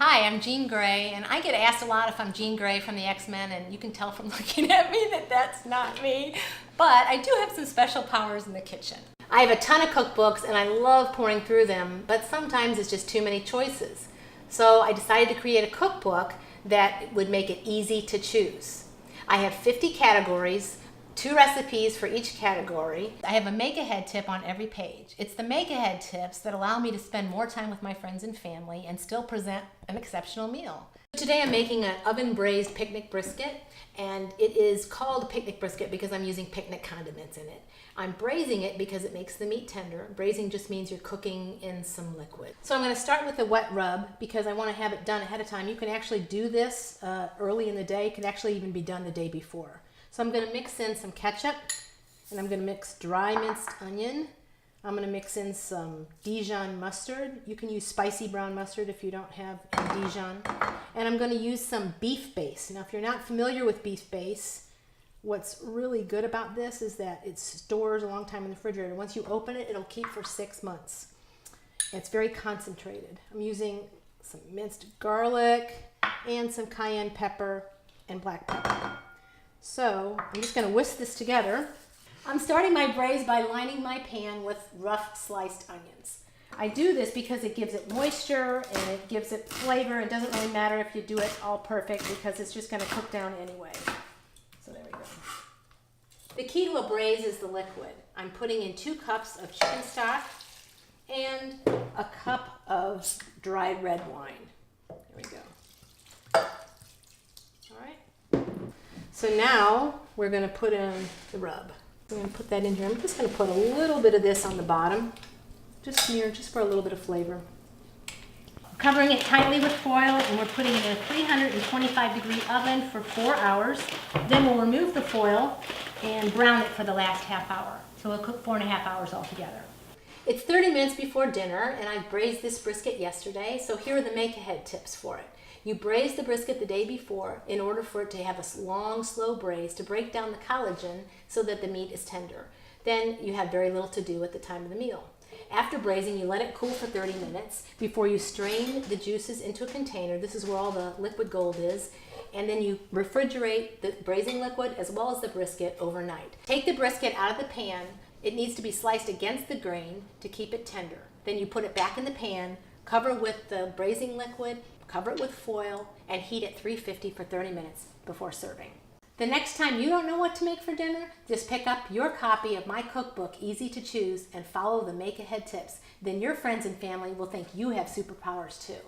Hi, I'm Jeanne Gray, and I get asked a lot if I'm Jeanne Gray from the X-Men, and you can tell from looking at me that that's not me. But I do have some special powers in the kitchen. I have a ton of cookbooks, and I love pouring through them, but sometimes it's just too many choices. So I decided to create a cookbook that would make it easy to choose. I have 50 categories, 2 recipes for each category. I have a make-ahead tip on every page. It's the make-ahead tips that allow me to spend more time with my friends and family and still present an exceptional meal. Today I'm making an oven-braised Pic Nic Brisket, and it is called Pic Nic Brisket because I'm using picnic condiments in it. I'm braising it because it makes the meat tender. Braising just means you're cooking in some liquid. So I'm going to start with the wet rub because I want to have it done ahead of time. You can actually do this early in the day. It can actually even be done the day before. So I'm going to mix in some ketchup, and I'm going to mix dry minced onion. I'm going to mix in some Dijon mustard. You can use spicy brown mustard if you don't have any Dijon. And I'm going to use some beef base. Now, if you're not familiar with beef base, what's really good about this is that it stores a long time in the refrigerator. Once you open it, it'll keep for 6 months. It's very concentrated. I'm using some minced garlic and some cayenne pepper and black pepper. So I'm just going to whisk this together. I'm starting my braise by lining my pan with rough sliced onions. I do this because it gives it moisture and it gives it flavor. It doesn't really matter if you do it all perfect because it's just going to cook down anyway. So there we go. The key to a braise is the liquid. I'm putting in 2 cups of chicken stock and a cup of dried red wine. There we go. So now we're going to put in the rub. I'm going to put that in here. I'm just going to put a little bit of this on the bottom, just for a little bit of flavor. Covering it tightly with foil, and we're putting it in a 325-degree oven for 4 hours. Then we'll remove the foil and brown it for the last half hour. So we'll cook 4.5 hours altogether. It's 30 minutes before dinner, and I braised this brisket yesterday, so here are the make-ahead tips for it. You braise the brisket the day before in order for it to have a long, slow braise to break down the collagen so that the meat is tender. Then you have very little to do at the time of the meal. After braising, you let it cool for 30 minutes before you strain the juices into a container. This is where all the liquid gold is. And then you refrigerate the braising liquid as well as the brisket overnight. Take the brisket out of the pan. It needs to be sliced against the grain to keep it tender. Then you put it back in the pan, cover with the braising liquid, cover it with foil, and heat at 350 for 30 minutes before serving. The next time you don't know what to make for dinner, just pick up your copy of my cookbook, Easy to Choose, and follow the make-ahead tips. Then your friends and family will think you have superpowers too.